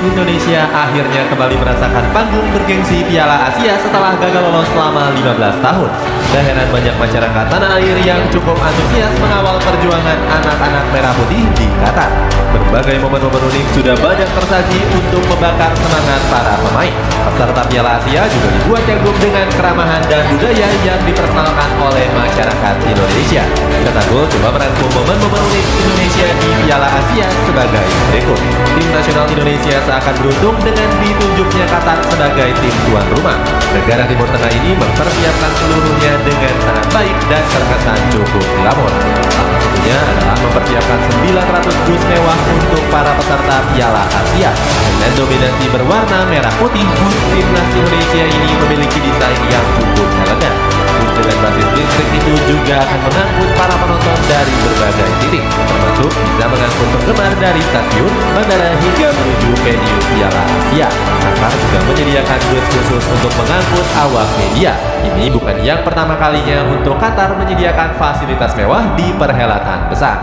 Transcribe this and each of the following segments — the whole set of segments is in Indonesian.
Indonesia akhirnya kembali merasakan panggung bergengsi Piala Asia setelah gagal lolos selama 15 tahun. Tak heran banyak masyarakat tanah air yang cukup antusias mengawal perjuangan anak-anak merah putih di Qatar. Berbagai momen-momen unik sudah banyak tersaji untuk membakar semangat para pemain. Peserta Piala Asia juga dibuat kagum dengan keramahan dan budaya yang diperkenalkan oleh masyarakat Indonesia. Kita coba merangkum momen-momen unik Indonesia di Piala Asia sebagai berikut. Tim nasional Indonesia seakan beruntung dengan ditunjuknya Qatar sebagai tim tuan rumah. Negara Timur Tengah ini mempersiapkan seluruhnya dengan sangat baik dan terkesan cukup glamor. Salah satunya adalah mempersiapkan 900 bus mewah untuk para peserta Piala Asia. Dengan dominasi berwarna merah putih, bus timnas Indonesia ini memiliki desain yang cukup elegan. Bus dengan basis listrik itu juga akan mengangkut para penonton dari berbagai titik, termasuk bisa mengangkut penggemar dari stasiun, bandara hingga menuju venue Piala Asia. Qatar juga menyediakan bus khusus untuk mengangkut awak media. Ini bukan yang pertama kalinya untuk Qatar menyediakan fasilitas mewah di perhelatan besar.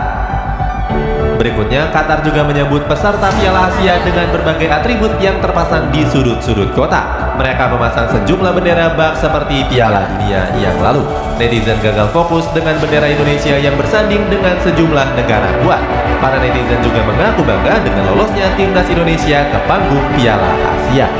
Berikutnya, Qatar juga menyambut peserta Piala Asia dengan berbagai atribut yang terpasang di sudut-sudut kota. Mereka memasang sejumlah bendera bak seperti Piala Dunia yang lalu. Netizen gagal fokus dengan bendera Indonesia yang bersanding dengan sejumlah negara kuat. Para netizen juga mengaku bangga dengan lolosnya timnas Indonesia ke panggung Piala Asia.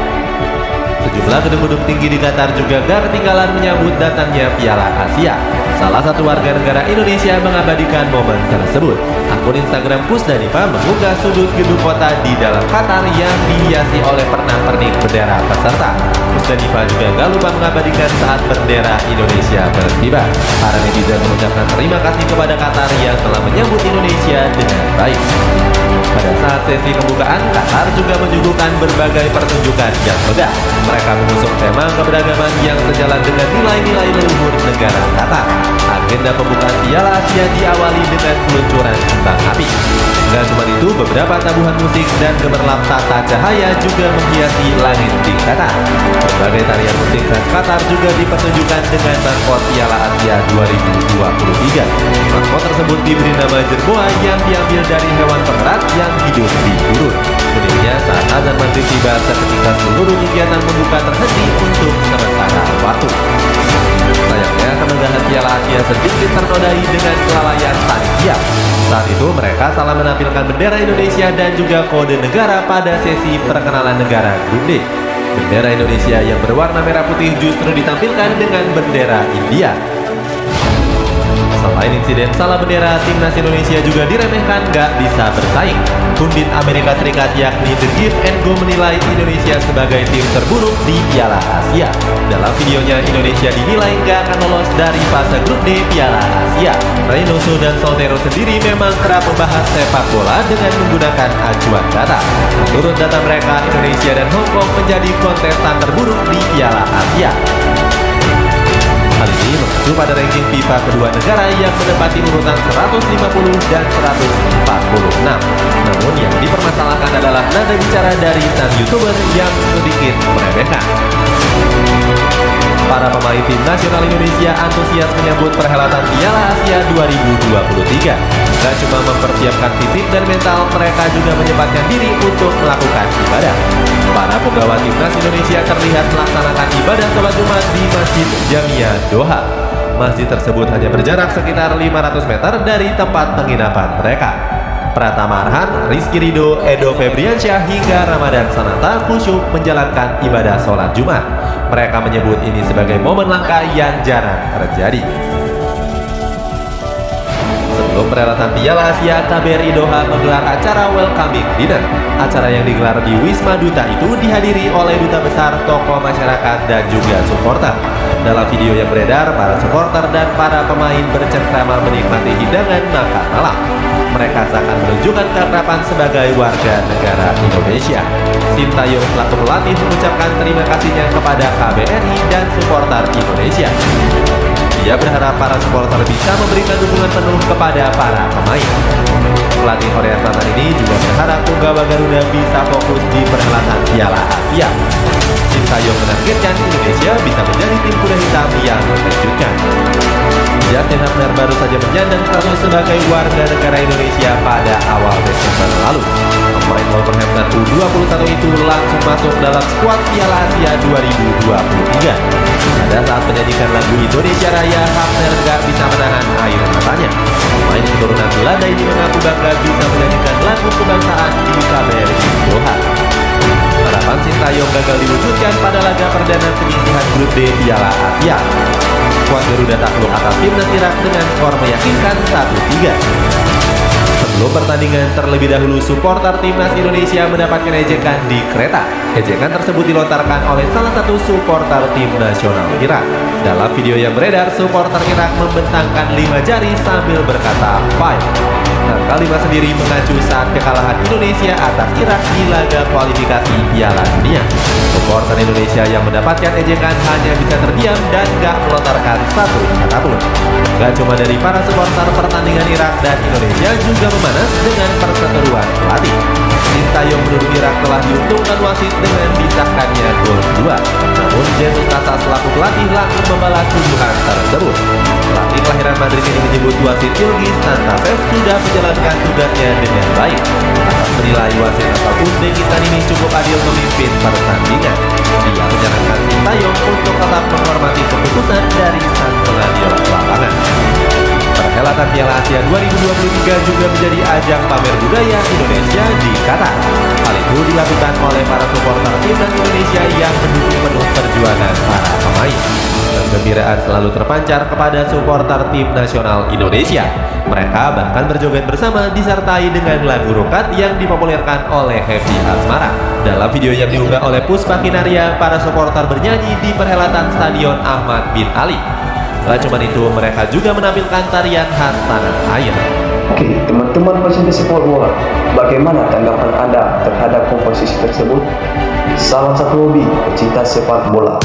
Sejumlah gedung-gedung tinggi di Qatar juga gak ketinggalan menyambut datangnya Piala Asia. Salah satu warga negara Indonesia mengabadikan momen tersebut. Akun Instagram Pusdanipa mengunggah sudut gedung kota di dalam Qatar yang dihiasi oleh pernak-pernik bendera peserta. Pusdanipa juga gak lupa mengabadikan saat bendera Indonesia berkibar. Para netizen mengucapkan terima kasih kepada Qatar yang telah menyambut Indonesia dengan baik. Pada saat sesi pembukaan, Qatar juga menyuguhkan berbagai pertunjukan yang megah. Mereka mengusung tema keberagaman yang sejalan dengan nilai-nilai leluhur negara Qatar. Agenda pembukaan Piala Asia diawali dengan peluncuran kembang api. Dan cuma itu, beberapa tabuhan musik dan gemerlap tata cahaya juga menghiasi langit di Qatar. Berbagai tarian musik khas Qatar juga dipertunjukkan dengan maskot Piala Asia 2023. Maskot tersebut diberi nama jerboa yang diambil dari hewan penggerak yang hidup di gurun. Uniknya, saat azan maghrib tiba, seketika seluruh kegiatan membuka terhenti untuk sementara waktu. Sayangnya, kemegahan Piala Asia sedikit ternodai dengan kelalaian panitia. Saat itu, mereka salah menampilkan bendera Indonesia dan juga kode negara pada sesi perkenalan negara Grup D. Bendera Indonesia yang berwarna merah putih justru ditampilkan dengan bendera India. Selain insiden salah bendera, timnas Indonesia juga diremehkan gak bisa bersaing. Pundit Amerika Serikat yakni The Give and Go menilai Indonesia sebagai tim terburuk di Piala Asia. Dalam videonya, Indonesia dinilai gak akan lolos dari fase grup D Piala Asia. Reynoso dan Soltero sendiri memang kerap membahas sepak bola dengan menggunakan acuan data. Menurut data mereka, Indonesia dan Hong Kong menjadi kontestan terburuk di Piala Asia. Hal ini mengacu pada ranking FIFA kedua negara yang menempati urutan 150 dan 146. Namun yang dipermasalahkan adalah nada bicara dari sang YouTuber yang sedikit meremehkan. Para pemain tim nasional Indonesia antusias menyambut perhelatan Piala Asia 2023. Gak cuma mempersiapkan fisik dan mental, mereka juga menyempatkan diri untuk melakukan ibadah. Para penggawa timnas Indonesia terlihat melaksanakan ibadah sholat Jumat di Masjid Jamia Doha. Masjid tersebut hanya berjarak sekitar 500 meter dari tempat penginapan mereka. Pratama Arhan, Rizky Ridho, Edo Febriansyah hingga Ramadan Sananta khusyuk menjalankan ibadah sholat Jumat. Mereka menyebut ini sebagai momen langka yang jarang terjadi. Sebelum perhelatan Piala Asia, KBRI Doha menggelar acara welcoming dinner. Acara yang digelar di Wisma Duta itu dihadiri oleh duta besar, tokoh masyarakat, dan juga supporter. Dalam video yang beredar, para supporter dan para pemain bercengkrama menikmati hidangan makan malam. Mereka seakan menunjukkan keakraban sebagai warga negara Indonesia. Sintayong selaku pelatih mengucapkan terima kasihnya kepada KBRI dan supporter Indonesia. Dia berharap para supporter bisa memberikan dukungan penuh kepada para pemain. Pelatih Korea Selatan ini juga berharap punggawa Garuda bisa fokus di perhelatan Piala Asia. Sintayong menargetkan Indonesia bisa menjadi tim kuda hitam yang mengejutkan. Justin Hubner baru saja menyandang status sebagai warga negara Indonesia pada awal Desember lalu. Pemain Wolverhampton U21 itu langsung masuk dalam skuad Piala Asia 2023. Pada saat menyanyikan lagu Indonesia Raya, Hafner gak bisa menahan air matanya. Pemain keturunan Belanda ini mengaku bangga bisa menyanyikan lagu kebangsaan di KBRI Doha. Harapan Sintayong gagal diwujudkan pada laga perdana penyisihan grup D Piala Asia. Skuad Garuda takluk atas timnas Irak dengan skor meyakinkan 1-3. Sebelum pertandingan, terlebih dahulu supporter timnas Indonesia mendapatkan ejekan di kereta. Ejekan tersebut dilontarkan oleh salah satu supporter tim nasional Irak. Dalam video yang beredar, supporter Irak membentangkan 5 jari sambil berkata "fight". Angka 5 sendiri mengacu saat kekalahan Indonesia atas Irak di laga kualifikasi Piala Dunia. Supporter Indonesia yang mendapatkan ejekan hanya bisa terdiam dan gak melontarkan satu kata pun. Gak cuma dari para supporter, pertandingan Irak dan Indonesia juga memanas dengan perseteruan pelatih. Sintayong menuduh Irak telah diuntungkan wasit dengan disahkannya gol kedua. Namun Jesus Casas selaku pelatih langsung membalas tuduhan tersebut. Pelatih kelahiran Madrid ini menyebut wasit Ilgiz Tantasev sudah menjalankan tugasnya dengan baik. Casas menilai wasit asal Uzbekistan ini cukup adil memimpin pertandingan. Dia menyarankan Sintayong untuk tetap menghormati keputusan dari sang pengadilan lapangan. Perhelatan Piala Asia 2023 juga menjadi ajang pamer budaya Indonesia di Qatar. Hal itu dilakukan oleh para supporter timnas Indonesia yang mendukung penuh perjuangan para pemain. Kegembiraan selalu terpancar kepada supporter tim nasional Indonesia. Mereka bahkan berjoget bersama disertai dengan lagu rokat yang dipopulerkan oleh Happy Asmara. Dalam video yang diunggah oleh Puspa Kinaria, para supporter bernyanyi di perhelatan Stadion Ahmad bin Ali. Gak cuma itu, mereka juga menampilkan tarian khas tanah air. Oke, teman-teman pecinta sepak bola, bagaimana tanggapan Anda terhadap komposisi tersebut? Salam satu hobi pecinta sepak bola.